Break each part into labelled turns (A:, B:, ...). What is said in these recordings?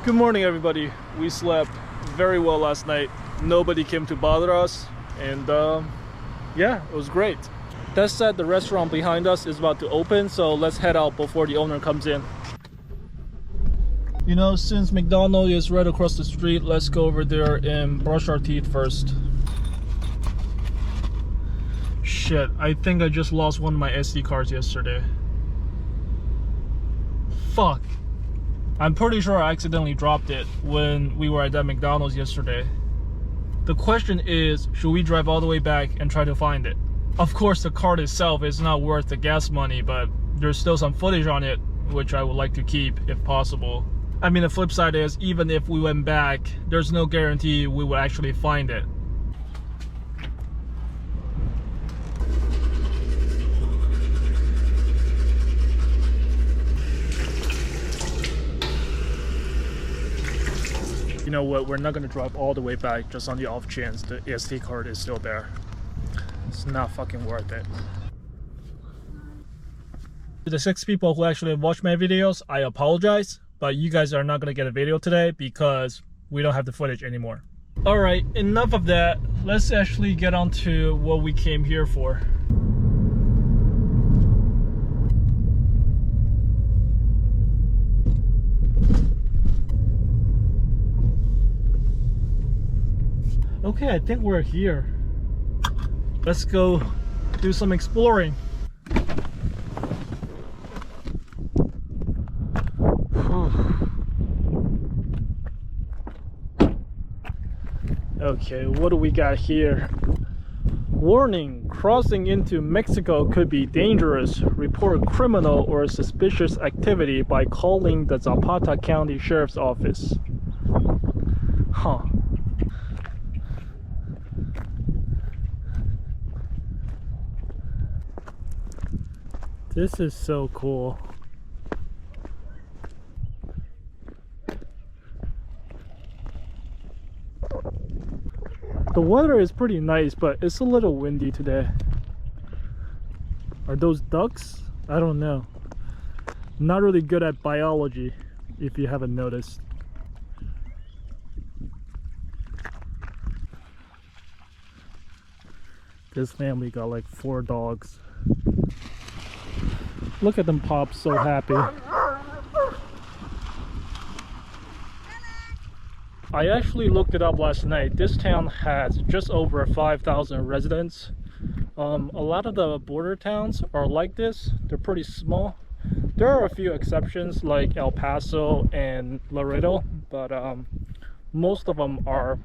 A: Good morning, everybody. We slept very well last night. Nobody came to bother us, and yeah, it was great. That said, the restaurant behind us is about to open, so let's head out before the owner comes in. You know, since McDonald's is right across the street, let's go over there and brush our teeth first. Shit, I think I just lost one of my SD cards yesterday. Fuck. I'm pretty sure I accidentally dropped it when we were at that McDonald's yesterday. The question is, should we drive all the way back and try to find it? Of course, the card itself is not worth the gas money, but there's still some footage on it, which I would like to keep if possible. I mean, the flip side is, even if we went back, there's no guarantee we would actually find it. You know what, we're not gonna drive all the way back just on the off chance the SD card is still there. It's not fucking worth it. To the 6 people who actually watch my videos, I apologize, but you guys are not gonna get a video today because we don't have the footage anymore. Alright, enough of that. Let's actually get on to what we came here for. Okay, I think we're here. Let's go do some exploring. Okay, what do we got here? Warning, crossing into Mexico could be dangerous. Report criminal or suspicious activity by calling the Zapata County Sheriff's Office. Huh. This is so cool. The weather is pretty nice, but it's a little windy today. Are those ducks? I don't know. Not really good at biology, if you haven't noticed. This family got like 4 dogs. Look at them pop, so happy. I actually looked it up last night. This town has just over 5,000 residents. A lot of the border towns are like this. They're pretty small. There are a few exceptions like El Paso and Laredo, but most of them are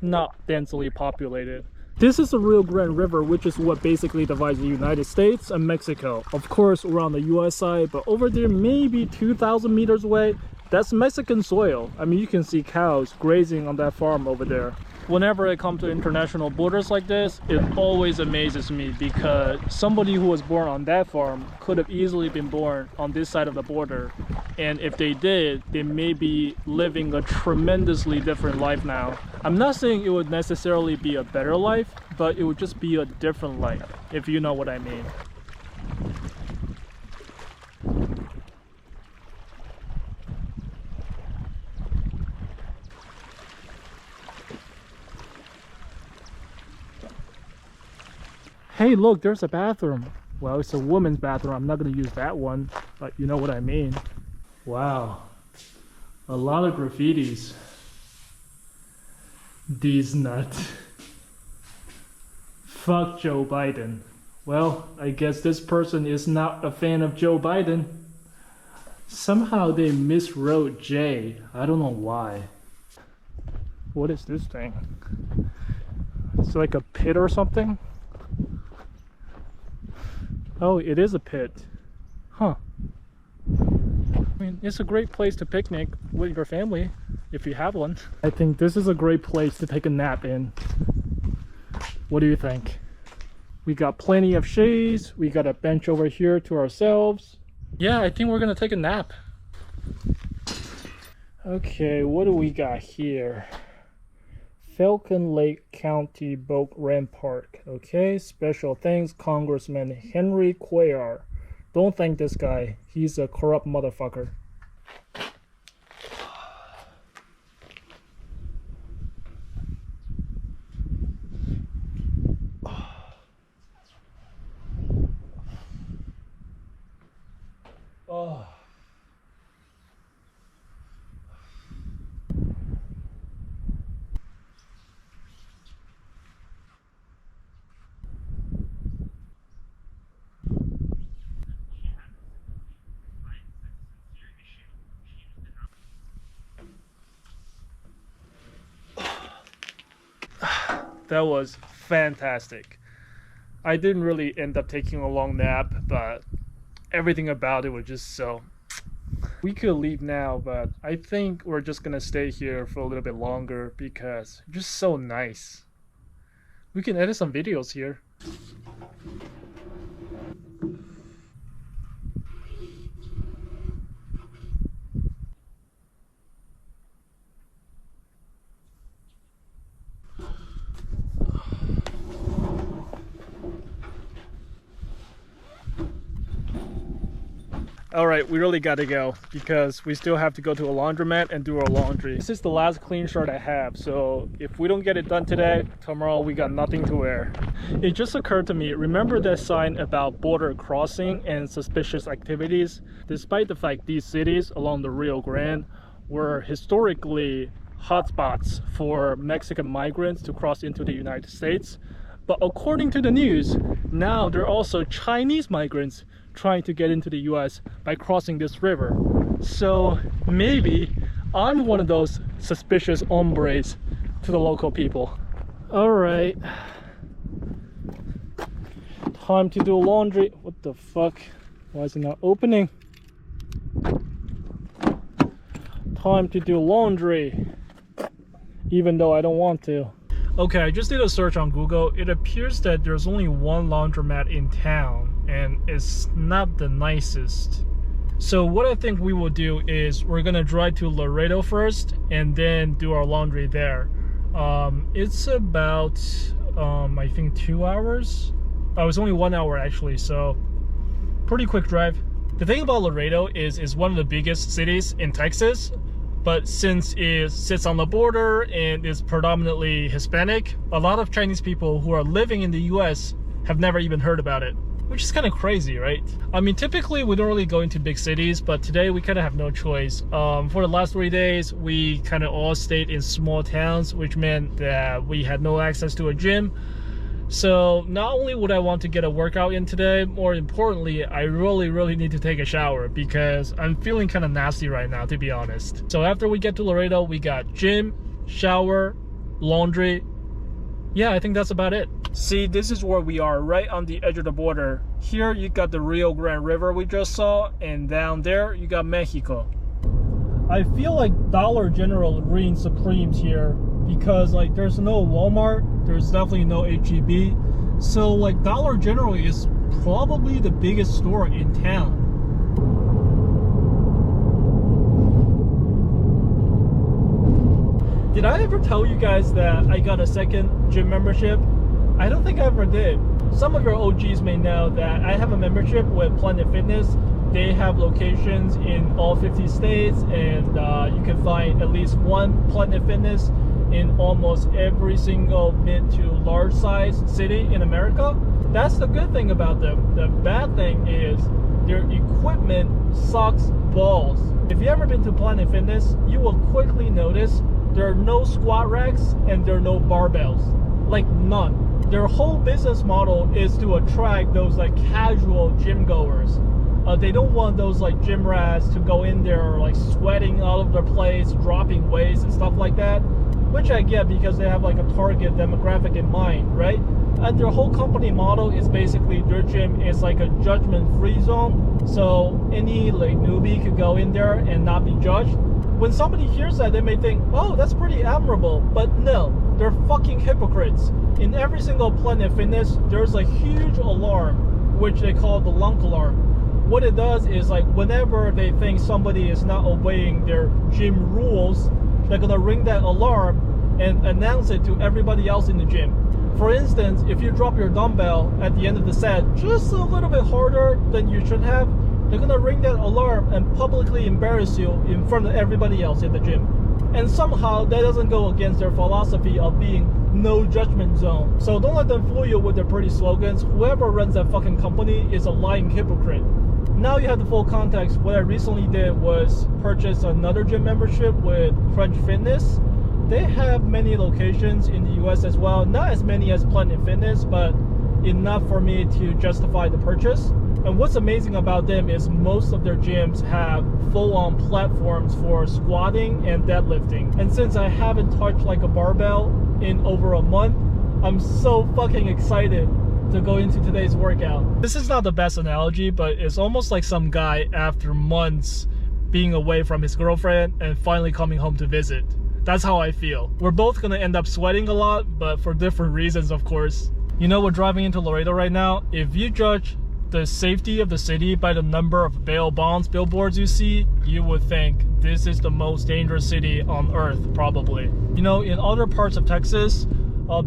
A: not densely populated. This is the Rio Grande River, which is what basically divides the United States and Mexico. Of course, we're on the US side, but over there, maybe 2,000 meters away, that's Mexican soil. I mean, you can see cows grazing on that farm over there. Whenever I come to international borders like this, it always amazes me because somebody who was born on that farm could have easily been born on this side of the border. And if they did, they may be living a tremendously different life now. I'm not saying it would necessarily be a better life, but it would just be a different life, if you know what I mean. Hey, look, there's a bathroom. Well, it's a woman's bathroom. I'm not going to use that one, but you know what I mean. Wow. A lot of graffitis. These nuts. Fuck Joe Biden. Well, I guess this person is not a fan of Joe Biden. Somehow they miswrote J. I don't know why. What is this thing? It's like a pit or something? Oh, it is a pit. Huh. I mean, it's a great place to picnic with your family, if you have one. I think this is a great place to take a nap in. What do you think? We got plenty of shades. We got a bench over here to ourselves. Yeah, I think we're gonna take a nap. Okay, what do we got here? Falcon Lake County Boat Ramp Park. Okay, special thanks, Congressman Henry Cuellar. Don't thank this guy. He's a corrupt motherfucker. That was fantastic. I didn't really end up taking a long nap, but everything about it was just so... We could leave now, but I think we're just gonna stay here for a little bit longer because it's just so nice. We can edit some videos here. Alright, we really gotta go because we still have to go to a laundromat and do our laundry. This is the last clean shirt I have, so if we don't get it done today, tomorrow we got nothing to wear. It just occurred to me, remember that sign about border crossing and suspicious activities? Despite the fact these cities along the Rio Grande were historically hotspots for Mexican migrants to cross into the United States, but according to the news, now there are also Chinese migrants trying to get into the US by crossing this river. So maybe I'm one of those suspicious hombres to the local people. Alright, time to do laundry. What the fuck? Why is it not opening? Time to do laundry, even though I don't want to. Okay, I just did a search on Google. It appears that there's only one laundromat in town, and it's not the nicest. So what I think we will do is we're gonna drive to Laredo first and then do our laundry there. It's about I think 2 hours. Oh, it's only 1 hour actually, so pretty quick drive. The thing about Laredo is it's one of the biggest cities in Texas, but since it sits on the border and is predominantly Hispanic, a lot of Chinese people who are living in the US have never even heard about it, which is kind of crazy, right? I mean, typically we don't really go into big cities, but today we kind of have no choice. For the last 3 days, we kind of all stayed in small towns, which meant that we had no access to a gym. So not only would I want to get a workout in today, more importantly, I really need to take a shower because I'm feeling kind of nasty right now, to be honest. So after we get to Laredo, we got gym, shower, laundry. Yeah, I think that's about it. See, this is where we are, right on the edge of the border. Here you got the Rio Grande River we just saw, and down there you got Mexico. I feel like Dollar General reigns supreme here because like there's no Walmart, there's definitely no H-E-B. So like Dollar General is probably the biggest store in town. Did I ever tell you guys that I got a second gym membership? I don't think I ever did. Some of your OGs may know that I have a membership with Planet Fitness. They have locations in all 50 states, and you can find at least one Planet Fitness in almost every single mid to large size city in America. That's the good thing about them. The bad thing is their equipment sucks balls. If you've ever been to Planet Fitness, you will quickly notice there are no squat racks and there are no barbells. Like none. Their whole business model is to attract those like casual gym goers. They don't want those like gym rats to go in there like sweating all over their place, dropping weights and stuff like that, which I get because they have like a target demographic in mind, right? And their whole company model is basically their gym is like a judgment-free zone, so any like newbie could go in there and not be judged. When somebody hears that, they may think, oh, that's pretty admirable, but no, they're fucking hypocrites. In every single Planet Fitness, there's a huge alarm, which they call the lunk alarm. What it does is like whenever they think somebody is not obeying their gym rules, they're gonna ring that alarm and announce it to everybody else in the gym. For instance, if you drop your dumbbell at the end of the set just a little bit harder than you should have, they're gonna ring that alarm and publicly embarrass you in front of everybody else in the gym. And somehow that doesn't go against their philosophy of being no judgment zone. So don't let them fool you with their pretty slogans. Whoever runs that fucking company is a lying hypocrite. Now you have the full context. What I recently did was purchase another gym membership with Crunch Fitness. They have many locations in the US as well. Not as many as Planet Fitness, but enough for me to justify the purchase. And what's amazing about them is most of their gyms have full-on platforms for squatting and deadlifting. And since I haven't touched like a barbell in over a month, I'm so fucking excited to go into today's workout. This is not the best analogy, but it's almost like some guy after months being away from his girlfriend and finally coming home to visit. That's how I feel. We're both gonna end up sweating a lot, but for different reasons, of course. You know, we're driving into Laredo right now. If you judge the safety of the city by the number of bail bonds billboards you see, you would think this is the most dangerous city on earth, probably. You know, in other parts of Texas,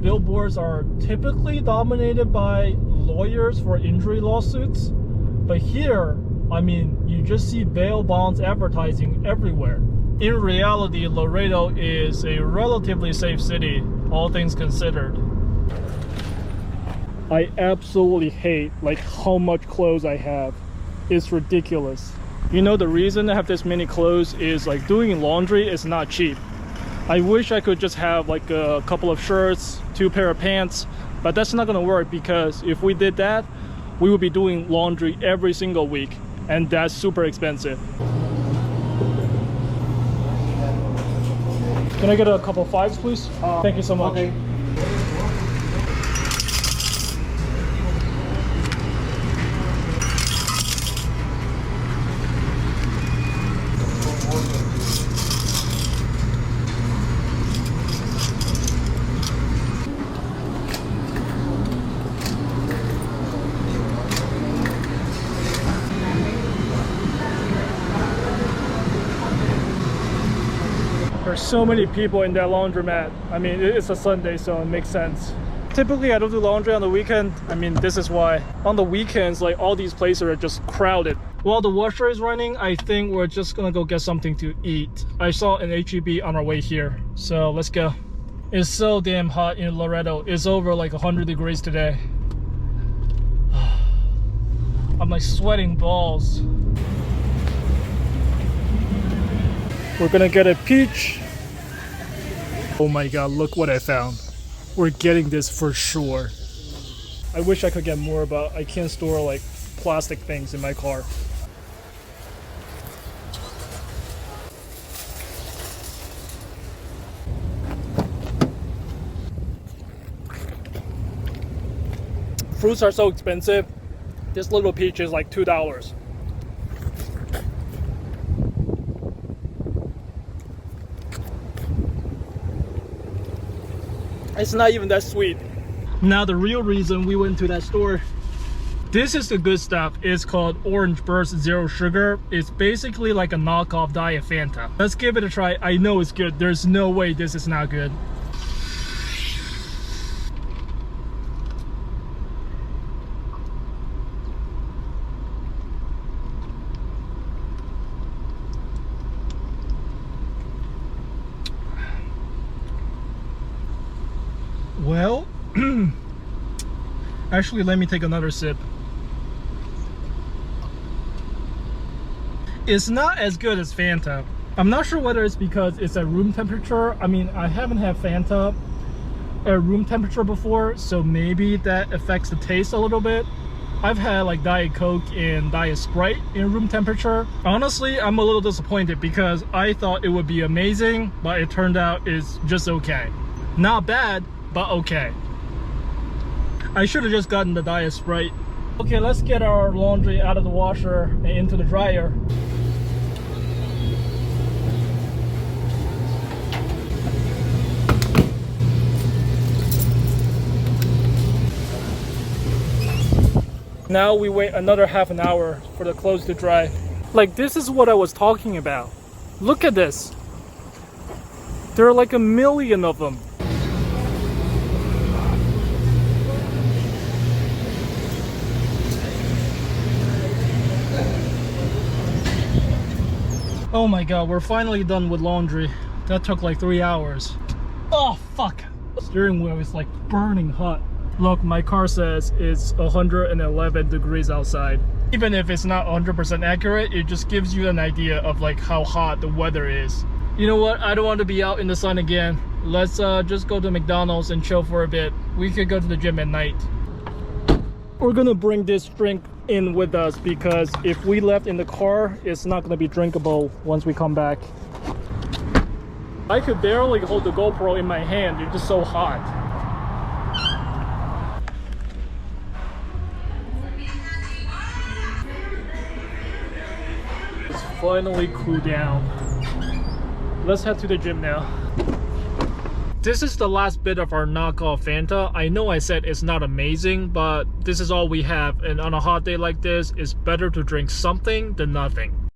A: billboards are typically dominated by lawyers for injury lawsuits. But here, I mean, you just see bail bonds advertising everywhere. In reality, Laredo is a relatively safe city, all things considered. I absolutely hate like how much clothes I have. It's ridiculous. You know, the reason I have this many clothes is like doing laundry is not cheap. I wish I could just have like a couple of shirts, 2 pair of pants, but that's not gonna work because if we did that, we would be doing laundry every single week, and that's super expensive. Can I get a couple of 5s, please? Thank you so much. Okay. There's so many people in that laundromat. I mean, it's a Sunday, so it makes sense. Typically, I don't do laundry on the weekend. I mean, this is why. On the weekends, like all these places are just crowded. While the washer is running, I think we're just gonna go get something to eat. I saw an HEB on our way here, so let's go. It's so damn hot in Laredo. It's over like 100 degrees today. I'm like sweating balls. We're gonna get a peach. Oh my god, look what I found. We're getting this for sure. I wish I could get more, but I can't store like plastic things in my car. Fruits are so expensive. This little peach is like $2. It's not even that sweet. Now the real reason we went to that store, this is the good stuff. It's called Orange Burst Zero Sugar. It's basically like a knockoff Diet Fanta. Let's give it a try. I know it's good. There's no way this is not good. Well, actually, let me take another sip. It's not as good as Fanta. I'm not sure whether it's because it's at room temperature. I mean, I haven't had Fanta at room temperature before, so maybe that affects the taste a little bit. I've had like Diet Coke and Diet Sprite in room temperature. Honestly, I'm a little disappointed because I thought it would be amazing, but it turned out it's just okay. Not bad, but okay. I should have just gotten the Diet Sprite. Okay, let's get our laundry out of the washer and into the dryer. Now we wait another half an hour for the clothes to dry. Like, this is what I was talking about. Look at this. There are like a million of them. Oh my god, we're finally done with laundry. That took like 3 hours. Oh fuck! The steering wheel is like burning hot. Look, my car says it's 111 degrees outside. Even if it's not 100% accurate, it just gives you an idea of like how hot the weather is. You know what? I don't want to be out in the sun again. Let's just go to McDonald's and chill for a bit. We could go to the gym at night. We're gonna bring this drink in with us because if we left in the car, it's not gonna be drinkable once we come back. I could barely hold the GoPro in my hand. It's just so hot. finally cool down. Let's head to the gym now. This is the last bit of our knockoff Fanta. I know I said it's not amazing, but this is all we have, and on a hot day like this, it's better to drink something than nothing.